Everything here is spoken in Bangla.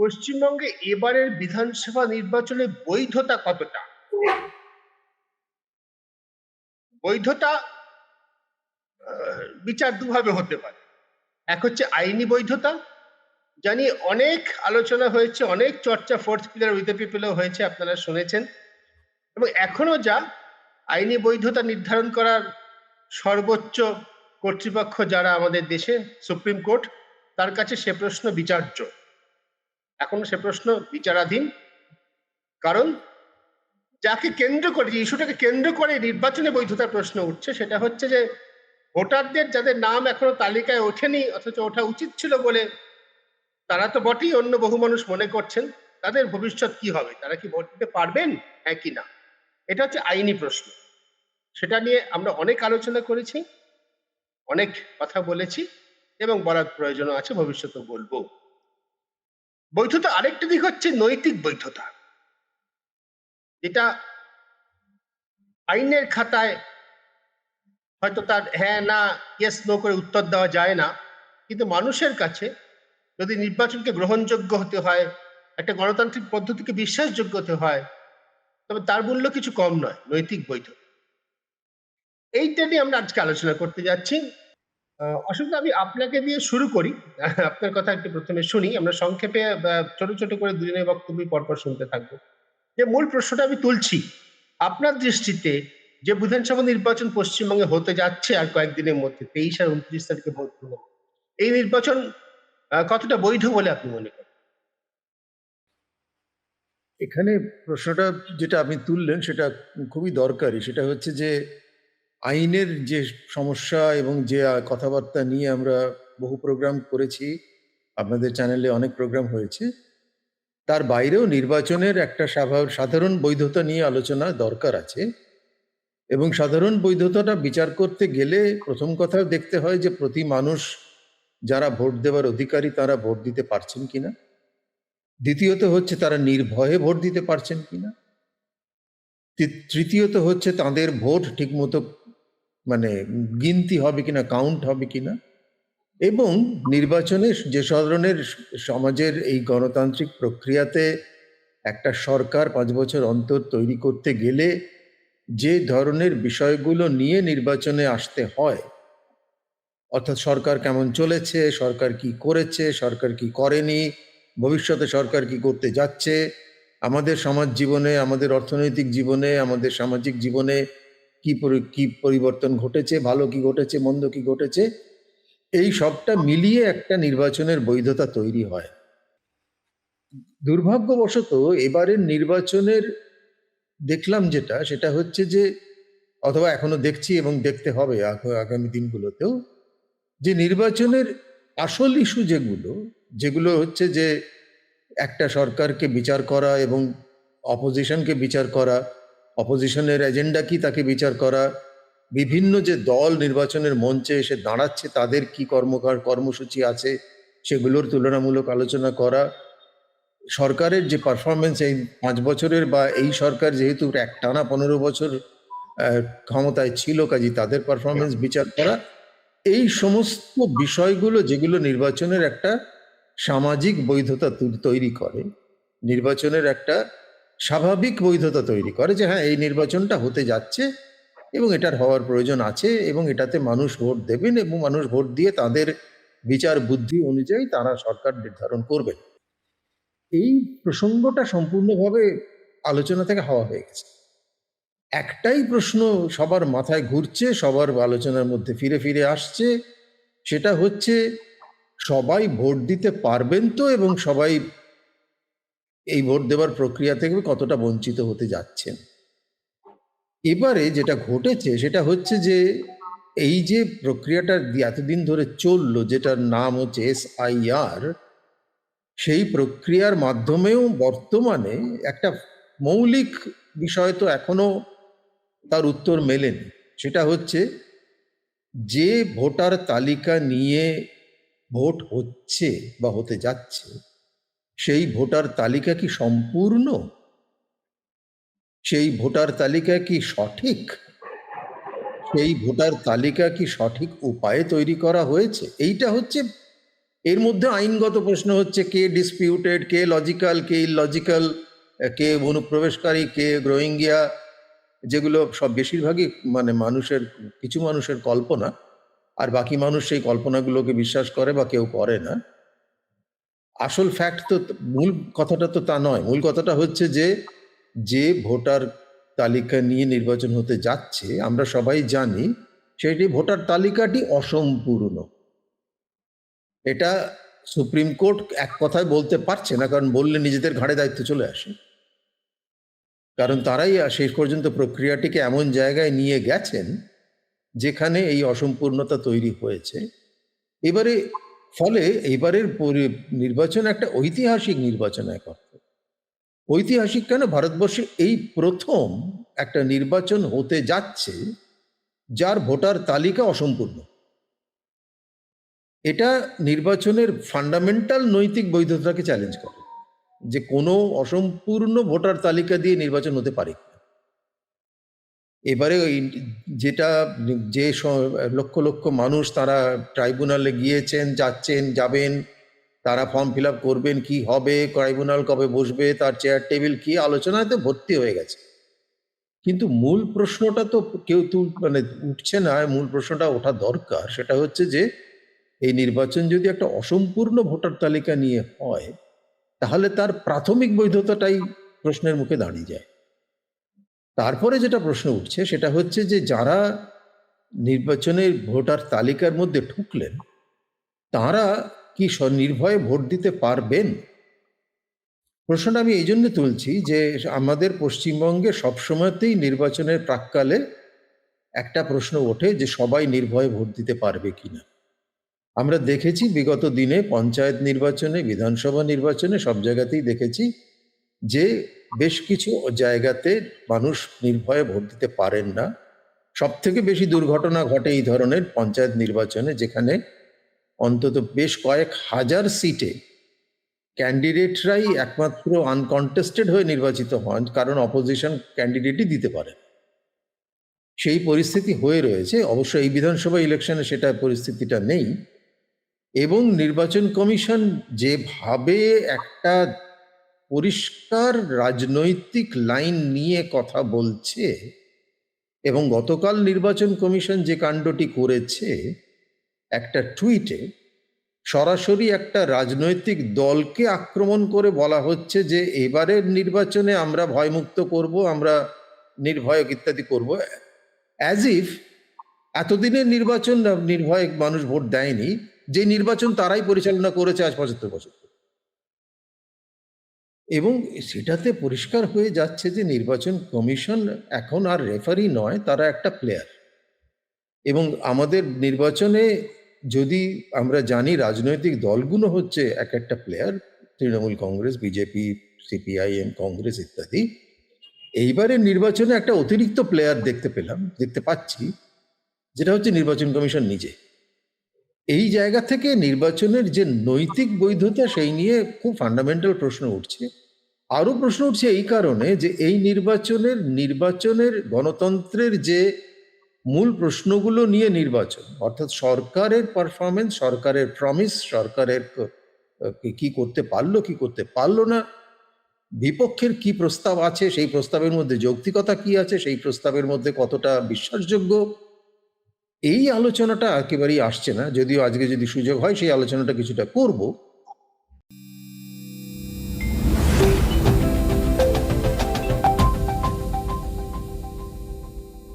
পশ্চিমবঙ্গে এবারের বিধানসভা নির্বাচনের বৈধতা কতটা? বৈধতা বিচার দুভাবে হতে পারে। এক হচ্ছে আইনি বৈধতা, জানি অনেক আলোচনা হয়েছে, অনেক চর্চা ফোর্থ পিলার উইথ দ্য পিপলও হয়েছে, আপনারা শুনেছেন। এবং এখনো যা আইনি বৈধতা নির্ধারণ করার সর্বোচ্চ কর্তৃপক্ষ যারা আমাদের দেশে, সুপ্রিম কোর্ট, তার কাছে সে প্রশ্ন বিচার্য, এখনো সে প্রশ্ন বিচারাধীন। কারণ যাকে কেন্দ্র করে, যে ইস্যুটাকে কেন্দ্র করে নির্বাচনে বৈধতার প্রশ্ন উঠছে, সেটা হচ্ছে যে ভোটারদের যাদের নাম এখনো তালিকায় ওঠেনি, অথচ ওঠা উচিত ছিল বলে তারা তো বটেই, অন্য বহু মানুষ মনে করছেন, তাদের ভবিষ্যৎ কি হবে, তারা কি ভোট দিতে পারবেন হ্যাঁ কি না, এটা হচ্ছে আইনি প্রশ্ন। সেটা নিয়ে আমরা অনেক আলোচনা করেছি, অনেক কথা বলেছি, এবং বলার প্রয়োজন আছে, ভবিষ্যতে বলবো। বৈধতা আরেকটা দিক হচ্ছে নৈতিক বৈধতা, যেটা আইনের খাতায় হয়তো তার হ্যাঁ না ইয়েস নো করে উত্তর দেওয়া যায় না, কিন্তু মানুষের কাছে যদি নির্বাচনকে গ্রহণযোগ্য হতে হয়, একটা গণতান্ত্রিক পদ্ধতিকে বিশ্বাসযোগ্য হতে হয়, তবে তার মূল্য কিছু কম নয়, নৈতিক বৈধতা। এইটা নিয়ে আমরা আজকে আলোচনা করতে যাচ্ছি। অসুখ, আমি আপনাকে দিয়ে শুরু করি, আপনার কথা একটু প্রথমে শুনি, আমরা সংক্ষেপে ছোট ছোট করে দুজনের বক্তব্য পরপর শুনতে থাকবো। যে মূল প্রশ্নটা আমি তুলছি, আপনার দৃষ্টিতে যে বিধানসভা নির্বাচন পশ্চিমবঙ্গে হতে যাচ্ছে আর কয়েকদিনের মধ্যে, 23 আর 29 তারিখে ভোট গ্রহণ, এই নির্বাচন কতটা বৈধ বলে আপনি মনে করেন? এখানে প্রশ্নটা যেটা আপনি তুললেন সেটা খুবই দরকারি। সেটা হচ্ছে যে আইনের যে সমস্যা এবং যে কথাবার্তা নিয়ে আমরা বহু প্রোগ্রাম করেছি, আপনাদের চ্যানেলে অনেক প্রোগ্রাম হয়েছে, তার বাইরেও নির্বাচনের একটা সাধারণ বৈধতা নিয়ে আলোচনা দরকার আছে। এবং সাধারণ বৈধতাটা বিচার করতে গেলে প্রথম কথা দেখতে হয় যে প্রতি মানুষ যারা ভোট দেওয়ার অধিকারী তারা ভোট দিতে পারছেন কিনা। দ্বিতীয়ত হচ্ছে তারা নির্ভয়ে ভোট দিতে পারছেন কিনা। তৃতীয়ত হচ্ছে তাদের ভোট ঠিকমতো মানে গিনতি হবে কিনা, কাউন্ট হবে কিনা। এবং নির্বাচনে যে ধরনের সমাজের এই গণতান্ত্রিক প্রক্রিয়াতে একটা সরকার 5 বছর অন্তর তৈরি করতে গেলে যে ধরনের বিষয়গুলো নিয়ে নির্বাচনে আসতে হয়, অর্থাৎ সরকার কেমন চলেছে, সরকার কি করেছে, সরকার কি করেনি, ভবিষ্যতে সরকার কি করতে যাচ্ছে, আমাদের সমাজ জীবনে, আমাদের অর্থনৈতিক জীবনে, আমাদের সামাজিক জীবনে কি পরিবর্তন ঘটেছে, ভালো কি ঘটেছে, মন্দ কি ঘটেছে, এই সবটা মিলিয়ে একটা নির্বাচনের বৈধতা তৈরি হয়। দুর্ভাগ্যবশত এবারের নির্বাচনের দেখলাম সেটা হচ্ছে যে, অথবা এখনো দেখছি এবং দেখতে হবে আগামী দিনগুলোতেও, যে নির্বাচনের আসল ইস্যু যেগুলো হচ্ছে যে একটা সরকারকে বিচার করা এবং অপোজিশনকে বিচার করা, অপোজিশনের এজেন্ডা কি তাকে বিচার করা, বিভিন্ন যে দল নির্বাচনের মঞ্চে এসে দাঁড়াচ্ছে তাদের কি কর্মসূচি আছে সেগুলোর তুলনামূলক আলোচনা করা, সরকারের যে পারফরমেন্স এই 5 বছরের, বা এই সরকার যেহেতু একটানা 15 বছর ক্ষমতায় ছিল, কাজী তাদের পারফরমেন্স বিচার করা, এই সমস্ত বিষয়গুলো যেগুলো নির্বাচনের একটা সামাজিক বৈধতা তৈরি করে, নির্বাচনের একটা স্বাভাবিক বৈধতা তৈরি করে, যে হ্যাঁ এই নির্বাচনটা হতে যাচ্ছে এবং এটার হওয়ার প্রয়োজন আছে এবং এটাতে মানুষ ভোট দেবেন এবং মানুষ ভোট দিয়ে তাদের বিচার বুদ্ধি অনুযায়ী তারা সরকার নির্ধারণ করবেন। এই প্রসঙ্গটা সম্পূর্ণভাবে আলোচনা থেকে হাওয়া হয়ে গেছে। একটাই প্রশ্ন সবার মাথায় ঘুরছে, সবার আলোচনার মধ্যে ফিরে ফিরে আসছে, সেটা হচ্ছে সবাই ভোট দিতে পারবেন তো, এবং সবাই এই ভোট দেওয়ার প্রক্রিয়া থেকে কতটা বঞ্চিত হতে যাচ্ছেন। এবারে যেটা ঘটেছে সেটা হচ্ছে যে এই যে প্রক্রিয়াটা এতদিন ধরে চললো, যেটার নাম হচ্ছে SIR, সেই প্রক্রিয়ার মাধ্যমেও বর্তমানে একটা মৌলিক বিষয় তো এখনো তার উত্তর মেলেনি। সেটা হচ্ছে যে ভোটার তালিকা নিয়ে ভোট হচ্ছে বা হতে যাচ্ছে, সেই ভোটার তালিকা কি সম্পূর্ণ, সেই ভোটার তালিকা কি সঠিক, সেই ভোটার তালিকা কি সঠিক উপায়ে তৈরি করা হয়েছে, এইটা হচ্ছে এর মধ্যে আইনগত প্রশ্ন হচ্ছে কে ডিসপিউটেড, কে লজিক্যাল, কে ইললজিক্যাল, কে অনুপ্রবেশকারী, কে রোহিঙ্গিয়া, যেগুলো সব বেশিরভাগই মানে কিছু মানুষের কল্পনা, আর বাকি মানুষ সেই কল্পনাগুলোকে বিশ্বাস করে বা কেউ করে না। আসল ফ্যাক্ট তো, মূল কথাটা তো তা নয়। মূল কথাটা হচ্ছে যে ভোটার তালিকা নিয়ে নির্বাচন হতে যাচ্ছে, আমরা সবাই জানি সেটি ভোটার তালিকাটি অসম্পূর্ণ। এটা সুপ্রিম কোর্ট এক কথায় বলতে পারছে না, কারণ বললে নিজেদের ঘাড়ে দায়িত্ব চলে আসে। কারণ তারাই শেষ পর্যন্ত প্রক্রিয়াটিকে এমন জায়গায় নিয়ে গেছেন যেখানে এই অসম্পূর্ণতা তৈরি হয়েছে। ফলে এবারের নির্বাচন একটা ঐতিহাসিক নির্বাচন এক অর্থে। ঐতিহাসিক কেন? ভারতবর্ষে এই প্রথম একটা নির্বাচন হতে যাচ্ছে যার ভোটার তালিকা অসম্পূর্ণ। এটা নির্বাচনের ফান্ডামেন্টাল নৈতিক বৈধতাকে চ্যালেঞ্জ করে, যে কোনো অসম্পূর্ণ ভোটার তালিকা দিয়ে নির্বাচন হতে পারে। এবারে যেটা লক্ষ লক্ষ মানুষ তারা ট্রাইব্যুনালে গিয়েছেন, যাবেন, তারা ফর্ম ফিল আপ করবেন, কি হবে, ট্রাইব্যুনাল কবে বসবে, তার চেয়ার টেবিল কি, আলোচনায় তো ভর্তি হয়ে গেছে। কিন্তু মূল প্রশ্নটা তো কেউ উঠছে না। মূল প্রশ্নটা ওঠা দরকার। সেটা হচ্ছে যে এই নির্বাচন যদি একটা অসম্পূর্ণ ভোটার তালিকা নিয়ে হয়, তাহলে তার প্রাথমিক বৈধতাটাই প্রশ্নের মুখে দাঁড়িয়ে যায়। তারপরে যেটা প্রশ্ন উঠছে সেটা হচ্ছে যে যারা নির্বাচনের ভোটার তালিকার মধ্যে ঢুকলেন, তারা কি নির্ভয়ে ভোট দিতে পারবেন? প্রশ্নটা আমি এই জন্য তুলছি যে আমাদের পশ্চিমবঙ্গে সবসময়তেই নির্বাচনের প্রাক্কালে একটা প্রশ্ন ওঠে যে সবাই নির্ভয়ে ভোট দিতে পারবে কিনা। আমরা দেখেছি বিগত দিনে পঞ্চায়েত নির্বাচনে, বিধানসভা নির্বাচনে, সব জায়গাতেই দেখেছি যে বেশ কিছু জায়গাতে মানুষ নির্ভয়ে ভোট দিতে পারেন না। সব থেকে বেশি দুর্ঘটনা ঘটে এই ধরনের পঞ্চায়েত নির্বাচনে, যেখানে অন্তত বেশ কয়েক হাজার সিটে ক্যান্ডিডেটরাই একমাত্র আনকন্টেস্টেড হয়ে নির্বাচিত হন, কারণ অপোজিশন ক্যান্ডিডেটই দিতে পারে। সেই পরিস্থিতি হয়ে রয়েছে। অবশ্য এই বিধানসভা ইলেকশনে সেটা পরিস্থিতিটা নেই। এবং নির্বাচন কমিশন যেভাবে একটা পরিষ্কার রাজনৈতিক লাইন নিয়ে কথা বলছে, এবং গতকাল নির্বাচন কমিশন যে কাণ্ডটি করেছে, একটা টুইটে সরাসরি একটা রাজনৈতিক দলকে আক্রমণ করে বলা হচ্ছে যে এবারের নির্বাচনে আমরা ভয়মুক্ত করব, আমরা নির্ভয় ইত্যাদি করব, অ্যাজ ইফ এতদিনের নির্বাচন নির্ভয়ে মানুষ ভোট দেয়নি, যে নির্বাচন তারাই পরিচালনা করেছে আজ 75 বছর। এবং সেটাতে পরিষ্কার হয়ে যাচ্ছে যে নির্বাচন কমিশন এখন আর রেফারি নয়, তারা একটা প্লেয়ার। এবং আমাদের নির্বাচনে যদি আমরা জানি রাজনৈতিক দলগুলো হচ্ছে এক একটা player, Trinamool Congress, BJP, CPIM, Congress ইত্যাদি, এইবারের নির্বাচনে একটা অতিরিক্ত প্লেয়ার দেখতে পাচ্ছি, যেটা হচ্ছে নির্বাচন কমিশন নিজে। এই জায়গা থেকে নির্বাচনের যে নৈতিক বৈধতা, সেই নিয়ে খুব ফান্ডামেন্টাল প্রশ্ন উঠছে। আরো প্রশ্ন উঠছে এই কারণে যে এই নির্বাচনের গণতন্ত্রের যে মূল প্রশ্নগুলো নিয়ে নির্বাচন, অর্থাৎ সরকারের পারফরমেন্স, সরকারের প্রমিস, সরকারের কি করতে পারলো, কি করতে পারলো না, বিপক্ষের কি প্রস্তাব আছে, সেই প্রস্তাবের মধ্যে যৌক্তিকতা কি আছে, সেই প্রস্তাবের মধ্যে কতটা বিশ্বাসযোগ্য, এই আলোচনাটা একেবারেই আসছে না। যদিও আজকে যদি সুযোগ হয় সেই আলোচনাটা কিছুটা করব।